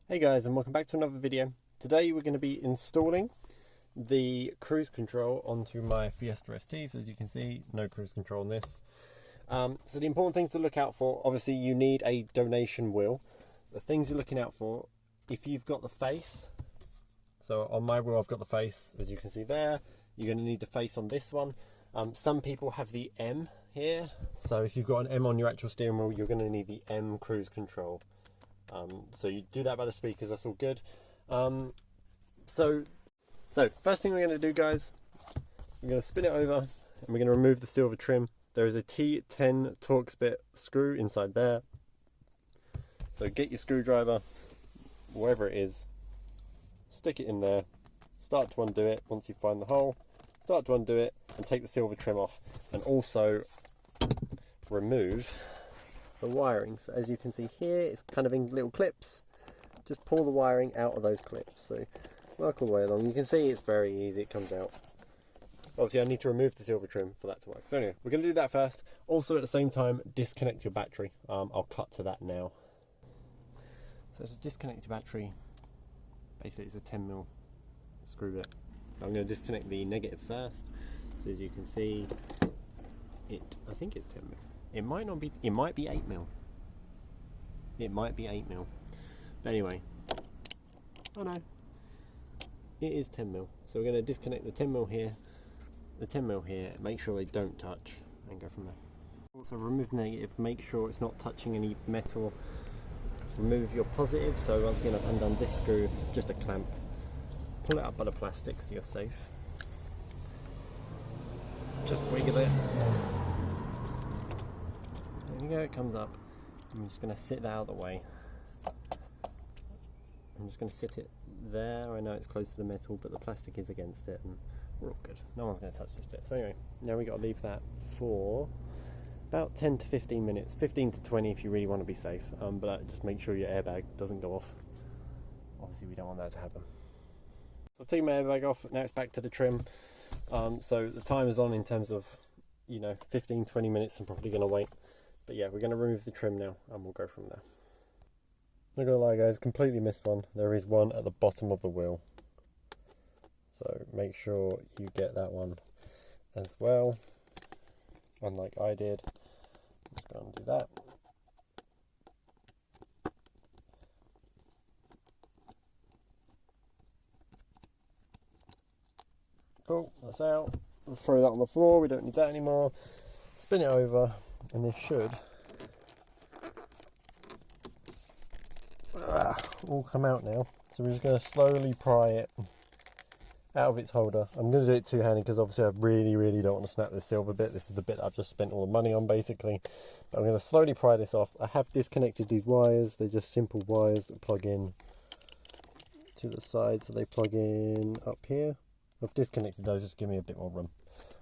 Hey guys, and welcome back to another video. Today we're going to be installing the cruise control onto my Fiesta ST. So as you can see, no cruise control on this. So the important things to look out for, obviously you need a donation wheel. The things you're looking out for, if you've got the face, so on my wheel I've got the face, as you can see there, you're going to need the face on this one. Some people have the M here, so if you've got an M on your actual steering wheel, you're going to need the M cruise control. So you do that by the speakers, that's all good. So first thing we're going to do, guys, we're going to spin it over and we're going to remove the silver trim. There is a T10 Torx bit screw inside there. So get your screwdriver, wherever it is, stick it in there, start to undo it. Once you find the hole, start to undo it and take the silver trim off, and also remove the wiring. So as you can see here, it's kind of in little clips. Just pull the wiring out of those clips. So work all the way along. You can see it's very easy, it comes out. Obviously I need to remove the silver trim for that to work. So anyway, we're going to do that first. Also at the same time, disconnect your battery. I'll cut to that now. So to disconnect your battery, basically it's a 10mm screw bit. I'm going to disconnect the negative first. So as you can see, I think it's 10mm. It might not be, it might be 8mm. It might be 8mm. But anyway, oh no, it is 10mm. So we're going to disconnect the 10mm here, the 10mm here, make sure they don't touch, and go from there. Also remove negative, make sure it's not touching any metal. Remove your positive, so once again I've undone this screw, it's just a clamp. Pull it up by the plastic so you're safe. Just wiggle it. There we go, it comes up. I'm just going to sit that out of the way. I'm just going to sit it there. I know it's close to the metal, but the plastic is against it, and we're all good. No one's going to touch this bit. So anyway, now we've got to leave that for about 10 to 15 minutes. 15 to 20 if you really want to be safe. But just make sure your airbag doesn't go off. Obviously we don't want that to happen. So I've taken my airbag off. Now it's back to the trim. So the timer's on in terms of, 15-20 minutes. I'm probably going to wait. But yeah, we're going to remove the trim now and we'll go from there. Not gonna lie guys, completely missed one. There is one at the bottom of the wheel. So make sure you get that one as well. Unlike I did. Let's go and do that. Cool, that's out. We'll throw that on the floor, we don't need that anymore. Spin it over, and this should all come out now. So we're just going to slowly pry it out of its holder. I'm going to do it two-handed because obviously I really don't want to snap this silver bit. This is the bit I've just spent all the money on basically. But I'm going to slowly pry this off. I have disconnected these wires. They're just simple wires that plug in to the side, so they plug in up here. I've disconnected those, just give me a bit more room.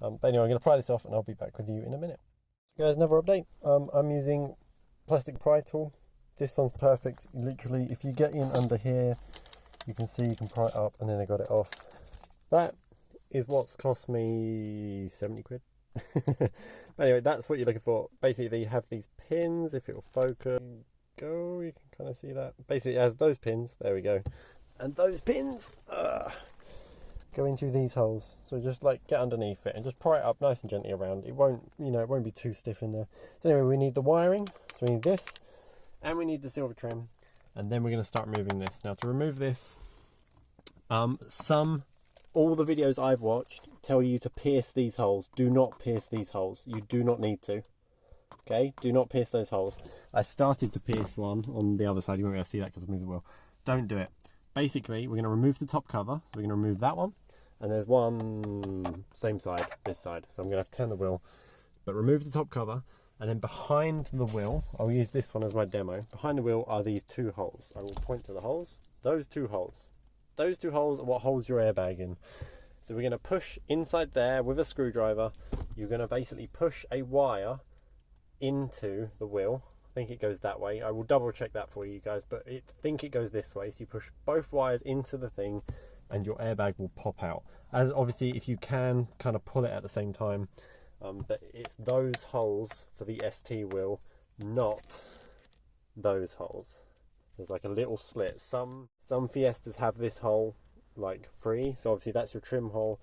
But anyway, I'm going to pry this off and I'll be back with you in a minute. Guys, another update. I'm using plastic pry tool. This one's perfect. Literally, if you get in under here, you can see you can pry it up, and then I got it off. That is what's cost me 70 quid. But anyway, that's what you're looking for. Basically, you have these pins. If it will focus, you can kind of see that. Basically, it has those pins. There we go. And those pins go into these holes. So just like get underneath it and just pry it up nice and gently around. It won't, it won't be too stiff in there. So anyway, we need the wiring. So we need this. And we need the silver trim, and then we're going to start removing this. Now to remove this, all the videos I've watched tell you to pierce these holes. Do not pierce these holes. You do not need to. Okay, do not pierce those holes. I started to pierce one on the other side. You won't be able to see that because I've moved the wheel. Don't do it. Basically, we're going to remove the top cover. So we're going to remove that one, and there's one same side, this side. So I'm going to have to turn the wheel, but remove the top cover. And then behind the wheel, I'll use this one as my demo. Behind the wheel are these two holes. I will point to the holes. Those two holes. Those two holes are what holds your airbag in. So we're going to push inside there with a screwdriver. You're going to basically push a wire into the wheel. I think it goes that way. I will double check that for you guys, but I think it goes this way. So you push both wires into the thing and your airbag will pop out. As obviously, if you can kind of pull it at the same time. But it's those holes for the ST wheel, not those holes. There's like a little slit. Some Fiestas have this hole like free, so obviously that's your trim hole.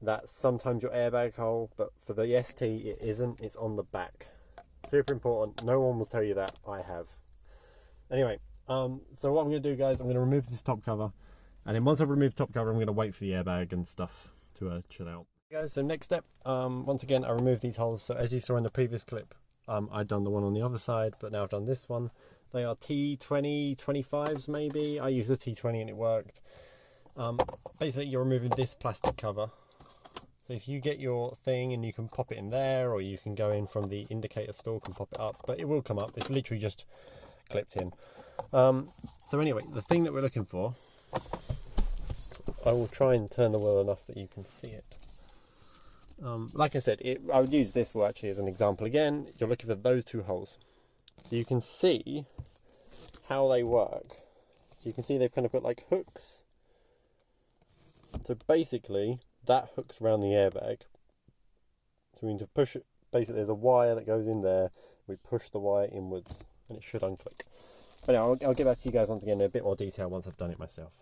That's sometimes your airbag hole, but for the ST it isn't. It's on the back. Super important. No one will tell you that. I have. Anyway, so what I'm going to do, guys, I'm going to remove this top cover, and then once I've removed the top cover, I'm going to wait for the airbag and stuff to chill out. Guys, so next step, once again, I removed these holes. So as you saw in the previous clip, I'd done the one on the other side, but now I've done this one. They are T20 25s maybe. I used the T20 and it worked. Basically, you're removing this plastic cover. So if you get your thing and you can pop it in there, or you can go in from the indicator stalk and pop it up, but it will come up. It's literally just clipped in. So anyway, the thing that we're looking for, I will try and turn the wheel enough that you can see it. Like I said, I would use this wheel actually as an example again. You're looking for those two holes. So you can see how they work. So you can see they've kind of got like hooks. So basically, that hooks around the airbag. So we need to push it. Basically, there's a wire that goes in there. We push the wire inwards, and it should unclick. But anyway, I'll get back to you guys once again in a bit more detail once I've done it myself.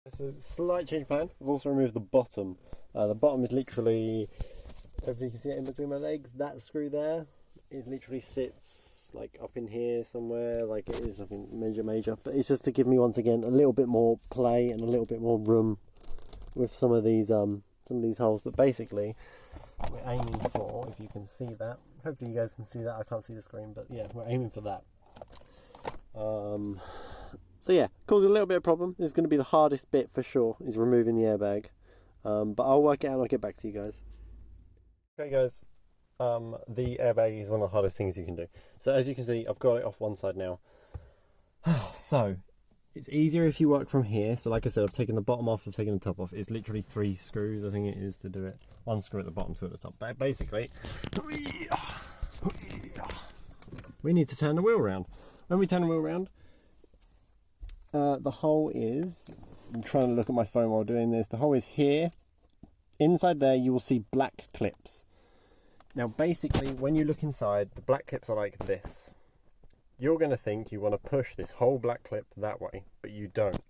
It's a slight change of plan. We've also removed the bottom. The bottom is literally, hopefully you can see it in between my legs. That screw there, it literally sits like up in here somewhere. Like, it is nothing major, but it's just to give me once again a little bit more play and a little bit more room with some of these holes. But basically, we're aiming for, if you can see that, hopefully you guys can see that. I can't see the screen, but yeah, we're aiming for that. So yeah, causing a little bit of problem. This is going to be the hardest bit for sure, is removing the airbag. But I'll work it out and I'll get back to you guys. Okay guys, the airbag is one of the hardest things you can do. So as you can see, I've got it off one side now. So it's easier if you work from here. So like I said, I've taken the bottom off, I've taken the top off. It's literally 3 screws, I think it is, to do it. 1 screw at the bottom, 2 at the top. But basically, we need to turn the wheel around. When we turn the wheel around, the hole is, I'm trying to look at my phone while doing this, the hole is here. Inside there you will see black clips. Now basically, when you look inside, the black clips are like this. You're going to think you want to push this whole black clip that way, but you don't.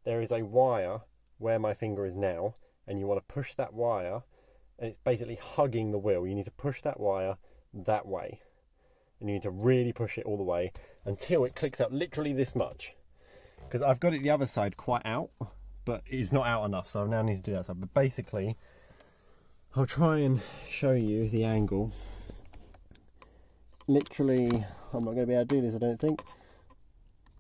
There is a wire where my finger is now, and you want to push that wire, and it's basically hugging the wheel. You need to push that wire that way, and you need to really push it all the way until it clicks out literally this much. Because I've got it the other side quite out, but it's not out enough, so I now need to do that side. But basically, I'll try and show you the angle. Literally, I'm not going to be able to do this, I don't think.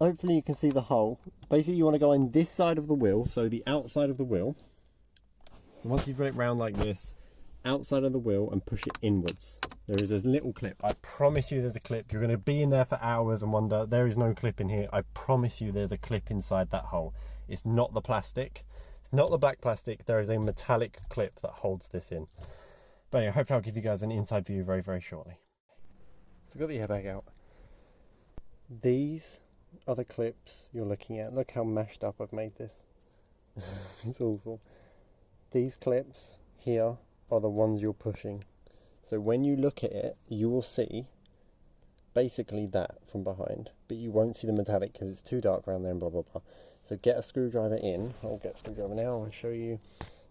Hopefully you can see the hole. Basically, you want to go on this side of the wheel, so the outside of the wheel. So once you've got it round like this, outside of the wheel, and push it inwards. There is this little clip. I promise you there's a clip. You're going to be in there for hours and wonder, there is no clip in here. I promise you there's a clip inside that hole. It's not the plastic. It's not the black plastic. There is a metallic clip that holds this in. But anyway, hopefully I'll give you guys an inside view very, very shortly. So I've got the airbag out. These are the clips you're looking at. Look how mashed up I've made this. It's awful. These clips here are the ones you're pushing. So when you look at it, you will see basically that from behind, but you won't see the metallic because it's too dark around there and blah blah blah. So get a screwdriver in. I'll get a screwdriver now and show you.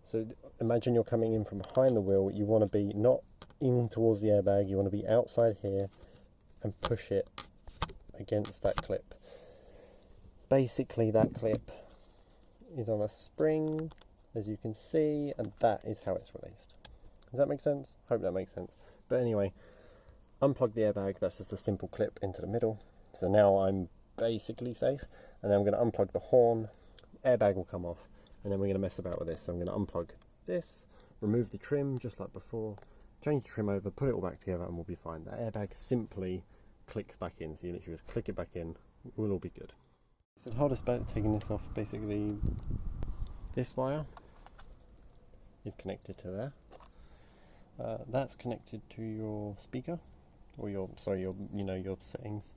So imagine you're coming in from behind the wheel. You want to be not in towards the airbag, you want to be outside here and push it against that clip. Basically that clip is on a spring, as you can see, and that is how it's released. Does that make sense? Hope that makes sense. But anyway, unplug the airbag. That's just a simple clip into the middle. So now I'm basically safe. And then I'm going to unplug the horn. Airbag will come off. And then we're going to mess about with this. So I'm going to unplug this, remove the trim just like before, change the trim over, put it all back together, and we'll be fine. That airbag simply clicks back in. So you literally just click it back in. We'll all be good. So the hardest bit, taking this off, basically this wire is connected to there. That's connected to your speaker, or your settings.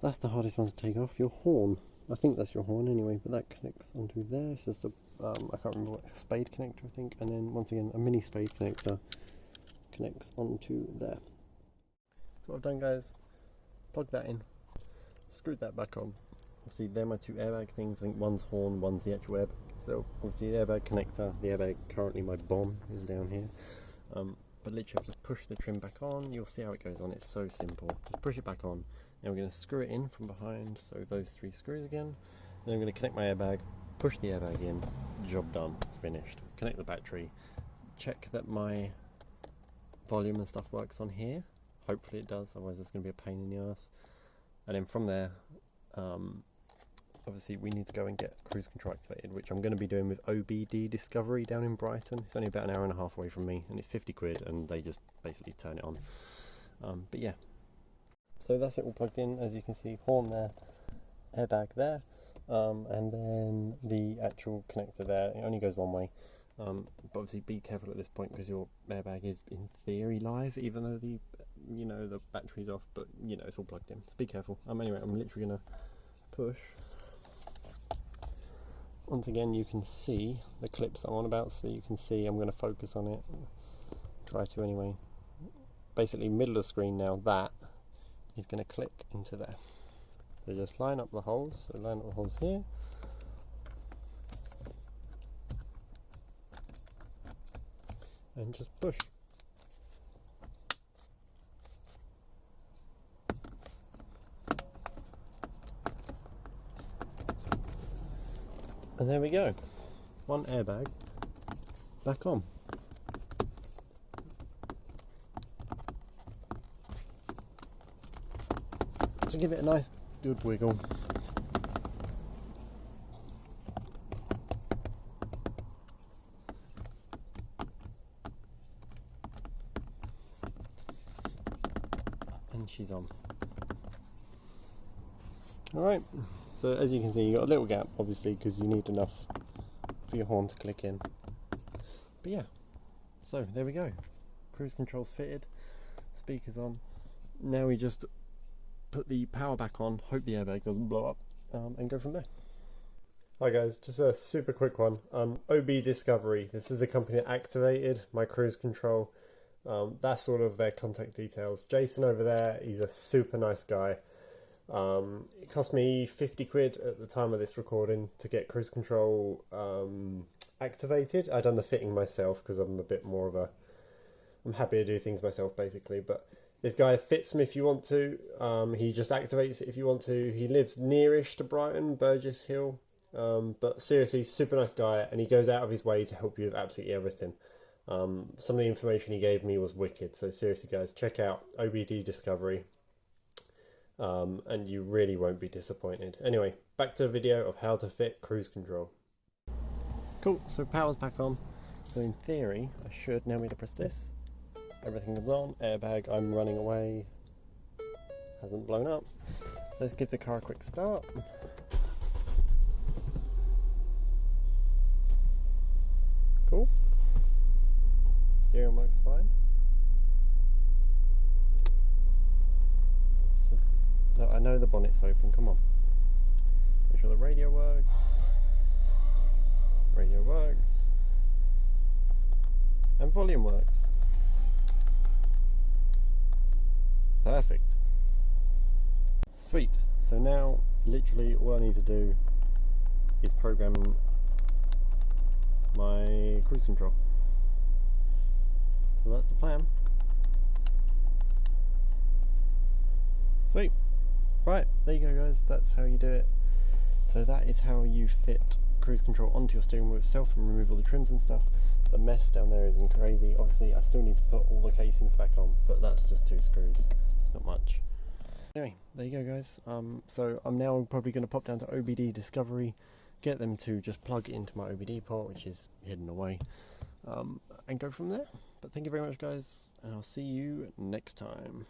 That's the hardest one to take off. Your horn, I think that's your horn anyway, but that connects onto there. It's just a, I can't remember what, spade connector I think, and then once again a mini spade connector connects onto there. So what I've done, guys, plug that in. screwed that back on. Obviously they're my two airbag things. I think one's horn, one's the actual airbag. So obviously the airbag connector, the airbag, currently my bomb is down here. But literally I've just pushed the trim back on. You'll see how it goes on. It's so simple. Just push it back on. Now we're going to screw it in from behind. So those 3 screws again. Then I'm going to connect my airbag, push the airbag in, job done, finished. Connect the battery, check that my volume and stuff works on here. Hopefully it does, otherwise it's going to be a pain in the ass. And then from there, obviously we need to go and get cruise control activated, which I'm going to be doing with OBD Discovery down in Brighton. It's only about an hour and a half away from me, and it's 50 quid, and they just basically turn it on. But yeah, so that's it all plugged in. As you can see, horn there, airbag there, and then the actual connector there. It only goes one way, but obviously be careful at this point because your airbag is in theory live, even though the the battery's off, but it's all plugged in, so be careful. Anyway, I'm literally gonna push. Once again, you can see the clips I'm on about, so you can see I'm going to focus on it, try to anyway. Basically middle of the screen now, that is going to click into there. So just line up the holes, so line up the holes here. And just push. And there we go, one airbag back on. So give it a nice good wiggle. And she's on. Alright, so as you can see, you've got a little gap, obviously, because you need enough for your horn to click in. But yeah, so there we go. Cruise control's fitted, speakers on. Now we just put the power back on, hope the airbag doesn't blow up, and go from there. Hi guys, just a super quick one. OB Discovery, this is the company that activated my cruise control. That's sort of their contact details. Jason over there, he's a super nice guy. It cost me 50 quid at the time of this recording to get cruise control activated. I'd done the fitting myself because I'm a bit more of I'm happy to do things myself basically, but this guy fits them if you want to. He just activates it if you want to. He lives nearish to Brighton, Burgess Hill, but seriously, super nice guy, and he goes out of his way to help you with absolutely everything. Some of the information he gave me was wicked, so seriously guys, check out OBD Discovery. And you really won't be disappointed. Anyway, back to the video of how to fit cruise control. Cool, so power's back on. So in theory, I should now be able to press this. Everything is on, airbag, I'm running away. Hasn't blown up. Let's give the car a quick start. Cool. Steering works fine. No, I know the bonnet's open, come on. Make sure the radio works. Radio works. And volume works. Perfect. Sweet. So now, literally, all I need to do is program my cruise control. So that's the plan. Sweet. Right, there you go guys, that's how you do it. So that is how you fit cruise control onto your steering wheel itself and remove all the trims and stuff. The mess down there isn't crazy. Obviously I still need to put all the casings back on, but that's just 2 screws, it's not much. Anyway, there you go guys. So I'm now probably going to pop down to OBD Discovery, get them to just plug into my OBD port, which is hidden away, and go from there. But thank you very much guys, and I'll see you next time.